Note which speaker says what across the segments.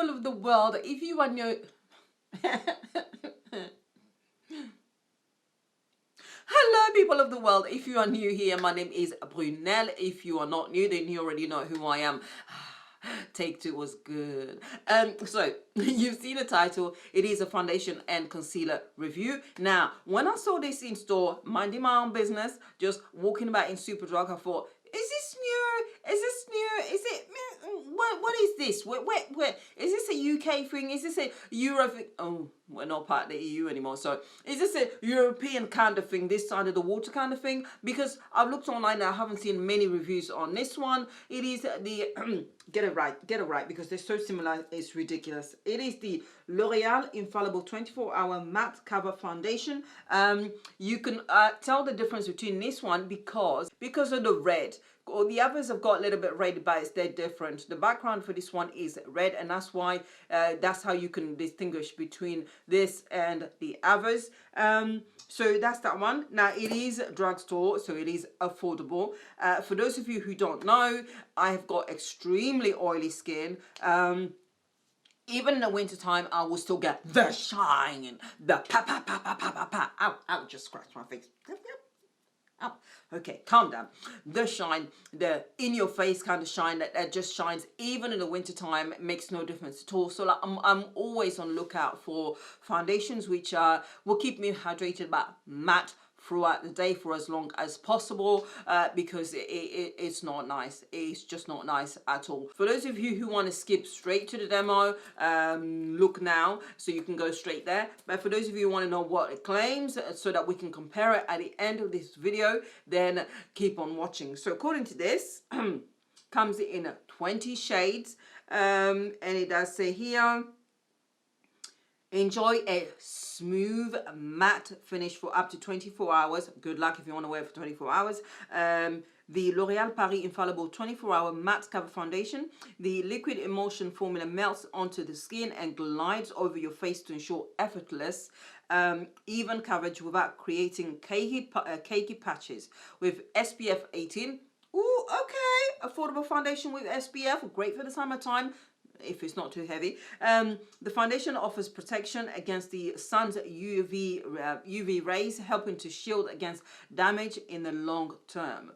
Speaker 1: people of the world, if you are new... Hello people of the world, if you are new here, my name is Brunel. If you are not new, then you already know who I am. Take two was good. So you've seen the title. It is a foundation and concealer review. Now, when I saw this in store, minding my own business, just walking about in Superdrug, I thought, is this new? Is this new? Is it? What is this? Where? Is this a UK thing? Is this a Euro thing? Oh, we're not part of the EU anymore. So is this a European kind of thing? This side of the water kind of thing? Because I've looked online and I haven't seen many reviews on this one. It is the get it right, because they're so similar. It's ridiculous. It is the L'Oreal Infallible 24-hour matte cover foundation. You can tell the difference between this one because of the red. Or the others have got a little bit red, but they're different. The background for this one is red, and that's why that's how you can distinguish between this and the others. So that's that one. Now it is drugstore, so it is affordable. For those of you who don't know, I have got extremely oily skin. Even in the winter time, I will still get the shine, the pa. Ow, just scratched my face. Oh, okay, calm down. The shine, the in-your-face kind of shine that just shines even in the winter time, makes no difference at all. So like, I'm always on the lookout for foundations which will keep me hydrated but matte throughout the day for as long as possible, because it's not nice. It's just not nice at all. For those of you who want to skip straight to the demo, look now, so you can go straight there. But for those of you who want to know what it claims, so that we can compare it at the end of this video, then keep on watching. So according to this, comes in 20 shades, and it does say here, enjoy a smooth matte finish for up to 24 hours. Good luck if you want to wear it for 24 hours. The L'Oreal Paris Infallible 24-hour matte cover foundation. The liquid emulsion formula melts onto the skin and glides over your face to ensure effortless, even coverage without creating cakey patches. With SPF 18. Ooh, okay. Affordable foundation with SPF. Great for the summertime, if it's not too heavy. The foundation offers protection against the sun's UV rays, helping to shield against damage in the long term.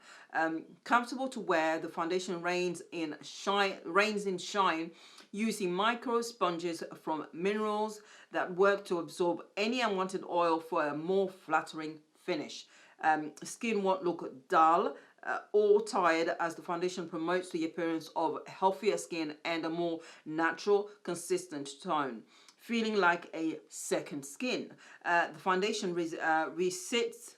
Speaker 1: Comfortable to wear, the foundation reigns in shine using micro sponges from minerals that work to absorb any unwanted oil for a more flattering finish. Skin won't look dull or tired, as the foundation promotes the appearance of healthier skin and a more natural, consistent tone, feeling like a second skin. The foundation resists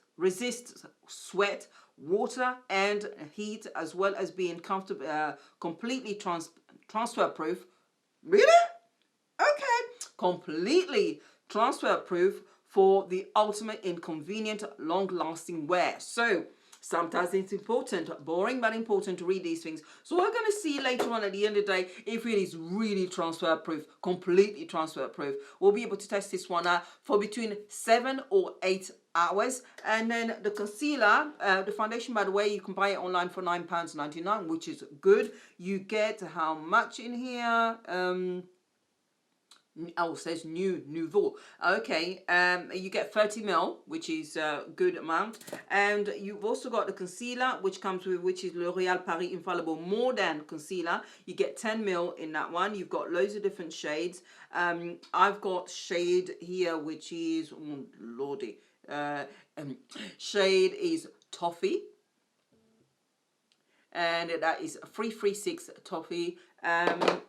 Speaker 1: sweat, water, and heat, as well as being completely transfer proof. Really? Okay, completely transfer proof for the ultimate in convenient, long-lasting wear. So sometimes it's important, boring but important, to read these things. So we're going to see later on at the end of the day if it is really transfer proof, completely transfer proof. We'll be able to test this one out for between 7 or 8 hours. And then the concealer, the foundation, by the way, you can buy it online for £9.99, which is good. You get how much in here? Oh, it says nouveau. Okay, you get 30 ml, which is a good amount, and you've also got the concealer, which is L'Oreal Paris Infallible More Than Concealer. You get 10 ml in that one. You've got loads of different shades. I've got shade here, which is, oh lordy, shade is Toffee, and that is 336 Toffee.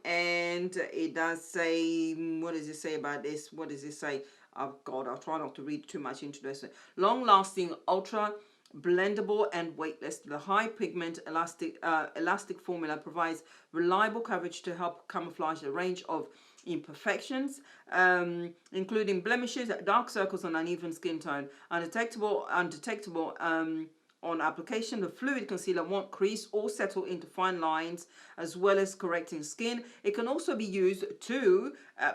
Speaker 1: And it does say, what does it say about this? What does it say? Oh God, I'll try not to read too much into this. Long-lasting, ultra blendable and weightless. The high-pigment elastic formula provides reliable coverage to help camouflage a range of imperfections, including blemishes, dark circles, and uneven skin tone. Undetectable on application. The fluid concealer won't crease or settle into fine lines, as well as correcting skin. It can also be used to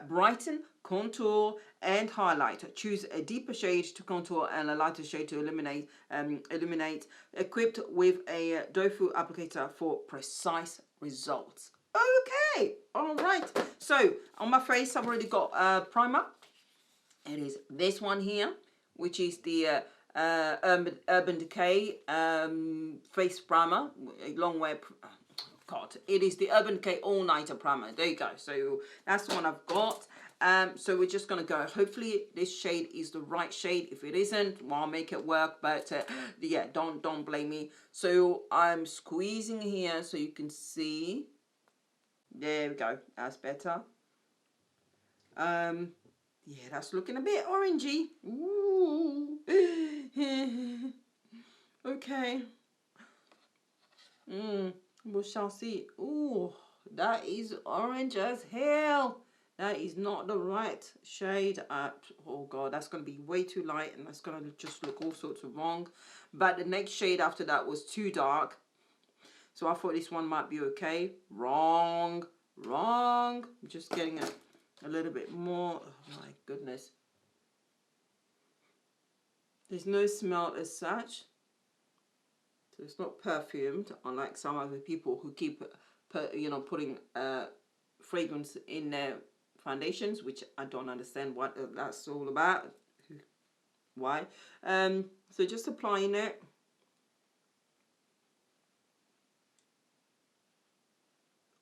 Speaker 1: brighten, contour, and highlight. Choose a deeper shade to contour and a lighter shade to illuminate. Equipped with a doe foot applicator for precise results. Okay, All right, so on my face I've already got primer. It is this one here, which is the Urban Decay face primer, long wear. God, it is the Urban Decay All Nighter primer. There you go. So that's the one I've got. So we're just gonna go. Hopefully this shade is the right shade. If it isn't, well, I'll make it work. But yeah, don't blame me. So I'm squeezing here so you can see. There we go. That's better. Yeah, that's looking a bit orangey. Ooh. Okay. We shall see. Ooh, that is orange as hell. That is not the right shade. Oh God, that's going to be way too light and that's going to just look all sorts of wrong. But the next shade after that was too dark. So I thought this one might be okay. Wrong. I'm just getting a little bit more. Oh my goodness. There's no smell as such. So it's not perfumed, unlike some other people who keep, putting fragrance in their foundations, which I don't understand what that's all about. Why? So just applying it.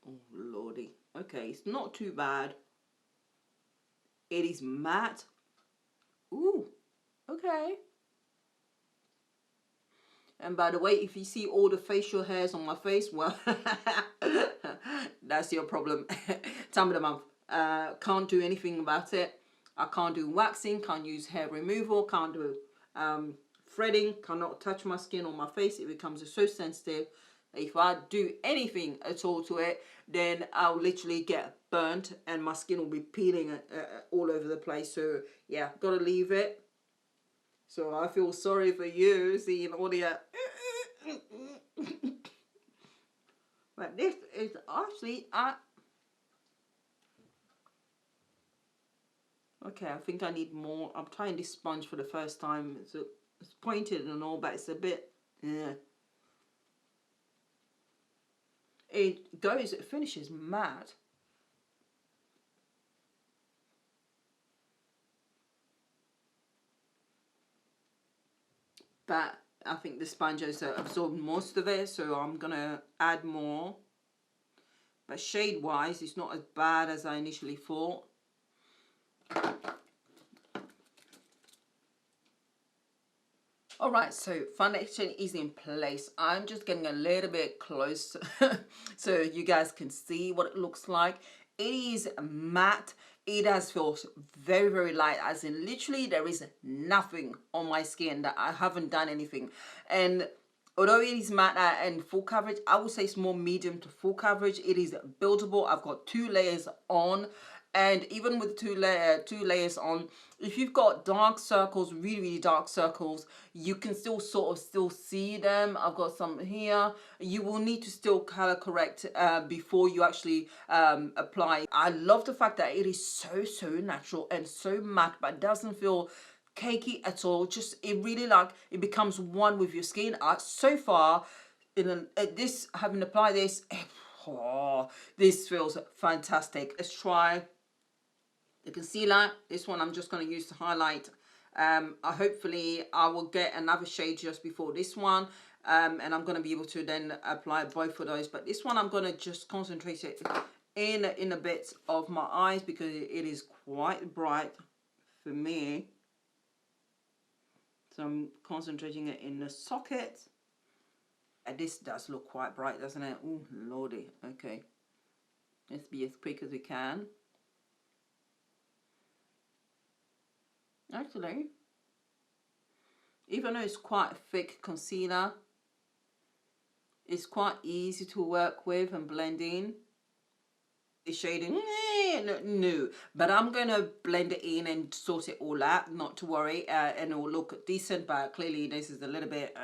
Speaker 1: Oh lordy. Okay, it's not too bad. It is matte. Ooh, okay. And by the way, if you see all the facial hairs on my face, well, that's your problem. Time of the month. Can't do anything about it. I can't do waxing, can't use hair removal, can't do threading, cannot touch my skin or my face. It becomes so sensitive. If I do anything at all to it, then I'll literally get burnt and my skin will be peeling all over the place. So yeah, gotta leave it. So I feel sorry for you seeing all the but this is actually okay, I think I need more. I'm trying this sponge for the first time. It's pointed and all, but it's a bit it finishes matte. But I think the sponge has absorbed most of it, so I'm gonna add more. But shade wise, it's not as bad as I initially thought. Alright, so foundation is in place. I'm just getting a little bit close so you guys can see what it looks like. It is matte. It does feel very, very light, as in literally there is nothing on my skin that I haven't done anything. And although it is matte and full coverage, I would say it's more medium to full coverage. It is buildable. I've got 2 layers on. And even with two layers on, if you've got dark circles, really, really dark circles, you can still sort of see them. I've got some here. You will need to still color correct before you actually apply. I love the fact that it is so natural and so matte, but it doesn't feel cakey at all. Just it really it becomes one with your skin. So far, having applied this, this feels fantastic. Let's try the concealer. This one I'm just going to use to highlight. Hopefully I will get another shade just before this one, and I'm going to be able to then apply both of those. But this one I'm going to just concentrate it in a bit of my eyes because it is quite bright for me. So I'm concentrating it in the socket. And this does look quite bright, doesn't it? Oh lordy. Okay, let's be as quick as we can. Actually, even though it's quite a thick concealer, it's quite easy to work with and blend in. The shading, no, but I'm gonna blend it in and sort it all out, not to worry, and it will look decent. But clearly this is a little bit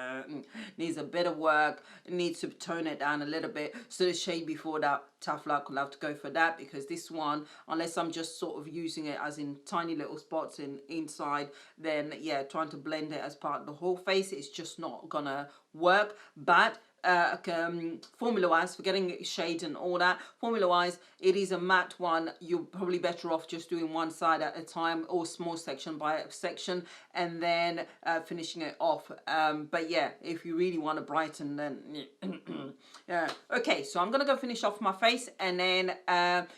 Speaker 1: needs a bit of work. It needs to tone it down a little bit. So the shade before that, Tough Luck, will have to go for that, because this one, unless I'm just sort of using it as in tiny little spots inside, then yeah, trying to blend it as part of the whole face, it's just not gonna work. But formula wise, forgetting shades and all that, formula wise, it is a matte one. You're probably better off just doing one side at a time, or small section by section, and then finishing it off. But yeah, if you really want to brighten, then yeah. Okay, so I'm gonna go finish off my face, and then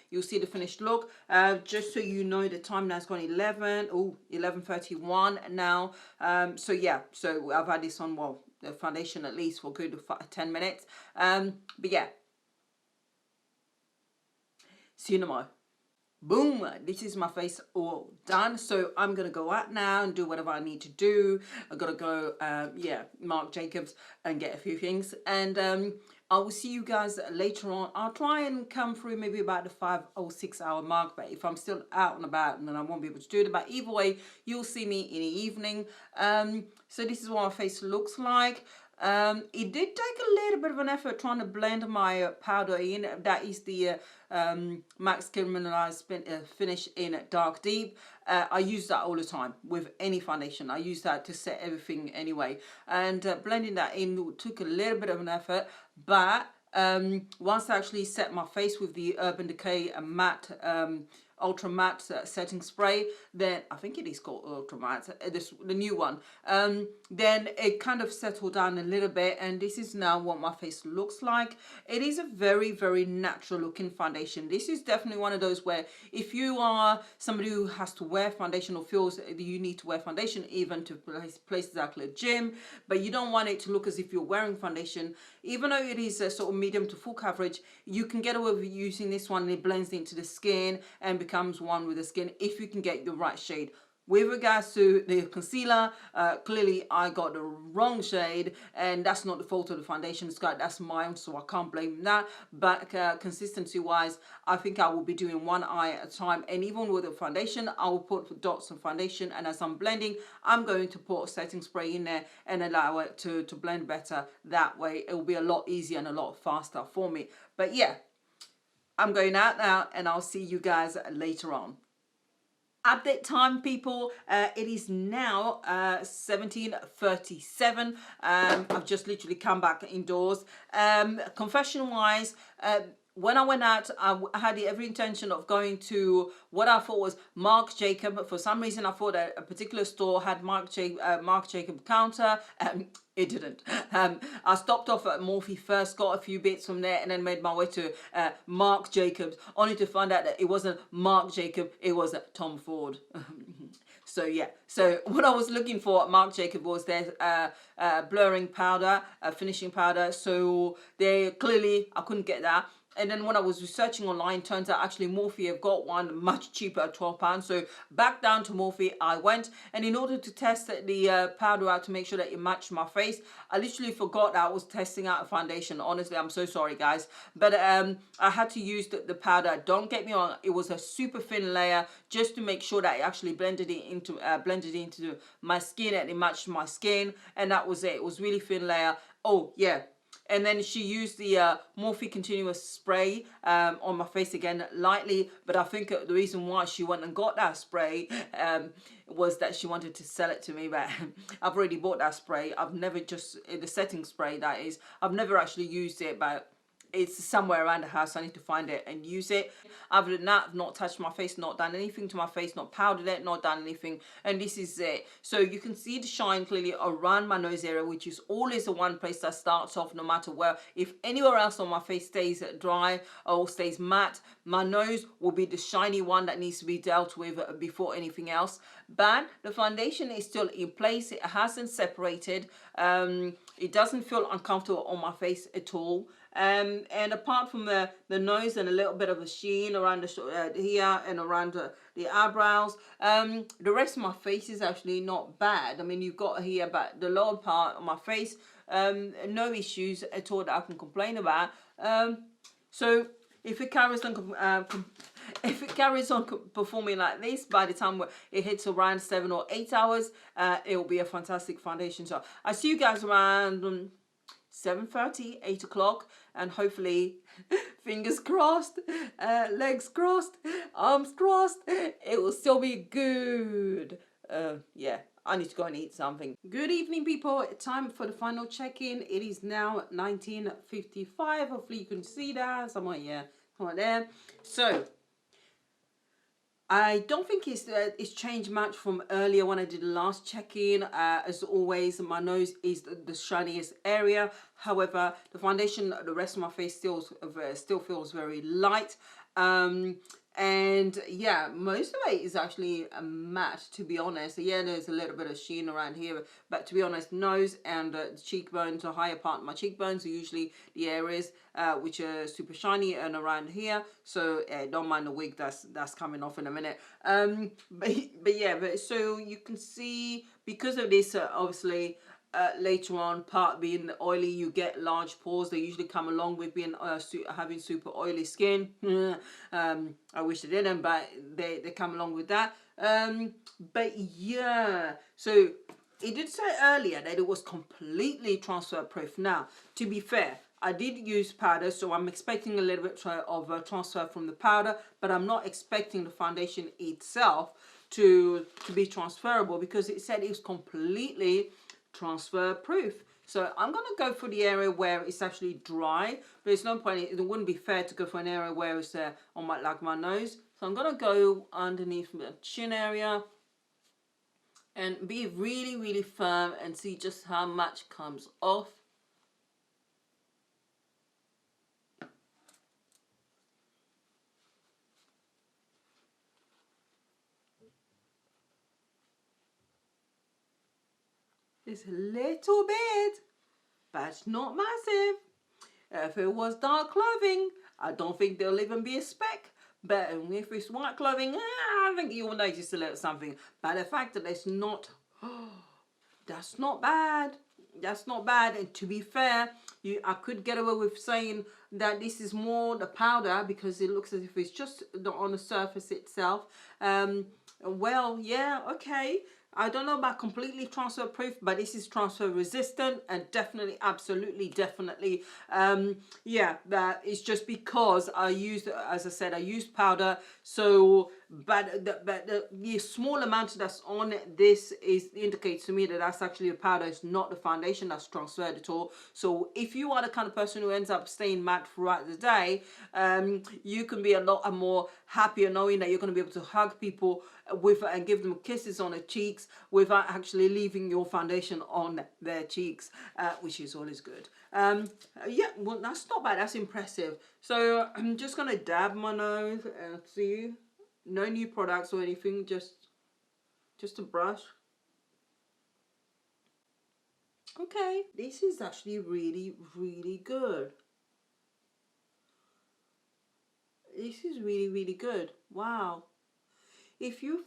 Speaker 1: you'll see the finished look. Just so you know, the time now is gone 11:31 now. So yeah, so I've had this on, well, the foundation at least for good 10 minutes. But yeah, see you tomorrow. Boom, this is my face all done. So I'm gonna go out now and do whatever I need to do. I gotta go yeah, Marc Jacobs and get a few things, and I will see you guys later on. I'll try and come through maybe about the 5 or 6 hour mark, but if I'm still out and about, then I won't be able to do it. But either way, you'll see me in the evening. So this is what my face looks like. It did take a little bit of an effort trying to blend my powder in. That is the Max Mineralized finish in Dark Deep. I use that all the time with any foundation. I use that to set everything anyway. And blending that in took a little bit of an effort, but once I actually set my face with the Urban Decay matte ultra matte setting spray, then I think it is called ultra matte, the new one, then it kind of settled down a little bit, and this is now what my face looks like. It is a very, very natural looking foundation. This is definitely one of those where if you are somebody who has to wear foundation or feels that you need to wear foundation even to places like the gym, but you don't want it to look as if you're wearing foundation, even though it is a sort of medium to full coverage, you can get away with using this one, and it blends into the skin and becomes one with the skin if you can get the right shade. With regards to the concealer, clearly I got the wrong shade, and that's not the fault of the foundation, that's mine, so I can't blame that. But consistency wise, I think I will be doing one eye at a time, and even with the foundation, I will put dots of foundation, and as I'm blending, I'm going to put a setting spray in there and allow it to blend better. That way it will be a lot easier and a lot faster for me. But yeah, I'm going out now, and I'll see you guys later on. Update time, people. It is now 17:37. I've just literally come back indoors. Confession wise, when I went out, I had every intention of going to what I thought was Marc Jacob. For some reason, I thought a particular store had Marc Jacob counter. It didn't. I stopped off at Morphe first, got a few bits from there, and then made my way to Marc Jacobs, only to find out that it wasn't Marc Jacob, it was Tom Ford. So yeah, so what I was looking for at Marc Jacob was their blurring powder, finishing powder. So they clearly, I couldn't get that. And then when I was researching online, turns out actually Morphe have got one much cheaper at £12. So back down to Morphe I went. And in order to test the powder out to make sure that it matched my face, I literally forgot that I was testing out a foundation. Honestly, I'm so sorry, guys. But I had to use the powder. Don't get me wrong, it was a super thin layer just to make sure that it actually blended into my skin and it matched my skin. And that was it. It was really thin layer. Oh, yeah. And then she used the Morphe Continuous Spray on my face again lightly. But I think the reason why she went and got that spray was that she wanted to sell it to me. But I've already bought that spray. I've never the setting spray that is. I've never actually used it, but it's somewhere around the house. I need to find it and use it. Other than that, I've not touched my face, not done anything to my face, not powdered it, not done anything. And this is it. So you can see the shine clearly around my nose area, which is always the one place that starts off no matter where. If anywhere else on my face stays dry or stays matte, my nose will be the shiny one that needs to be dealt with before anything else. But the foundation is still in place. It hasn't separated. It doesn't feel uncomfortable on my face at all. And apart from the nose and a little bit of a sheen around the here and around the eyebrows, the rest of my face is actually not bad. I mean, you've got here, but the lower part of my face, no issues at all that I can complain about. So if it carries on performing like this, by the time it hits around 7 or 8 hours, it will be a fantastic foundation. So I see you guys around 7:30, 8 o'clock, and hopefully, fingers crossed, legs crossed, arms crossed, it will still be good. Yeah, I need to go and eat something. Good evening, people. Time for the final check-in. It is now 19:55. Hopefully you can see that somewhere here, somewhere there. So I don't think it's changed much from earlier when I did the last check-in. As always, my nose is the shiniest area. However, the foundation, the rest of my face still feels very light. And yeah, most of it is actually matte, to be honest. Yeah, there's a little bit of sheen around here, but to be honest, nose and the cheekbones, the higher part of my cheekbones are usually the areas which are super shiny, and around here. So don't mind the wig that's coming off in a minute. But so you can see, because of this, obviously. Later on, part being oily, you get large pores. They usually come along with being having super oily skin. I wish they didn't, but they come along with that. But yeah, so it did say earlier that it was completely transfer proof. Now, to be fair, I did use powder, so I'm expecting a little bit of transfer from the powder, but I'm not expecting the foundation itself to be transferable, because it said it was completely transfer proof. So I'm going to go for the area where it's actually dry, but it's no point, it wouldn't be fair to go for an area where it's on my nose. So I'm going to go underneath the chin area and be really, really firm and see just how much comes off. It's a little bit, but not massive. If it was dark clothing, I don't think there'll even be a speck. But if it's white clothing, I think you will notice a little something. But the fact that it's not, that's not bad. That's not bad. And to be fair, I could get away with saying that this is more the powder, because it looks as if it's just on the surface itself. Well, yeah, okay. I don't know about completely transfer proof, but this is transfer resistant, and definitely, absolutely, definitely, yeah, that is just because I used, as I said, I used powder. So, but the small amount that's on this indicates to me that that's actually a powder. It's not the foundation that's transferred at all. So if you are the kind of person who ends up staying matte throughout the day, you can be a lot more happier knowing that you're going to be able to hug people with and give them kisses on the cheeks without actually leaving your foundation on their cheeks, which is always good. Yeah, well, that's not bad. That's impressive. So I'm just going to dab my nose and see. No new products or anything, just a brush. Okay, this is actually really, really good. This is really, really good. Wow. If you're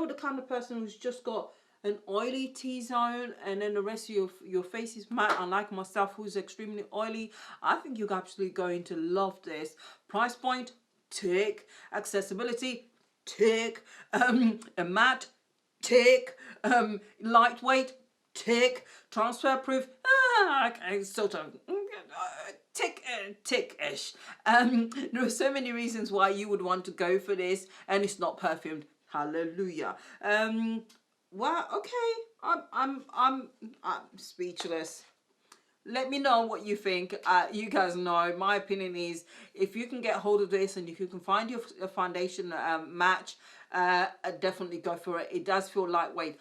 Speaker 1: the kind of person who's just got an oily T-zone and then the rest of your face is matte, unlike myself who's extremely oily, I think you're absolutely going to love this. Price point, tick. Accessibility, tick. A matte, tick. Lightweight, tick. Transfer proof, okay, sort of. Tick-ish. There are so many reasons why you would want to go for this, and it's not perfumed. Hallelujah. Well, okay. I'm speechless. Let me know what you think. You guys know my opinion is, if you can get hold of this and if you can find your foundation match, definitely go for it. It does feel lightweight.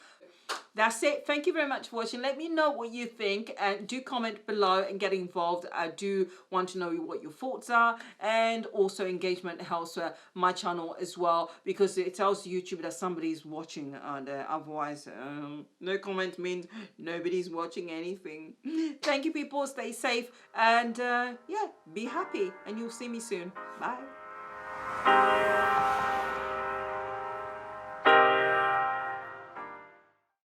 Speaker 1: That's it. Thank you very much for watching. Let me know what you think, and do comment below and get involved. I do want to know what your thoughts are, and also engagement helps my channel as well, because it tells YouTube that somebody's watching, and otherwise no comment means nobody's watching anything. Thank you, people. Stay safe, and yeah, be happy, and you'll see me soon. Bye.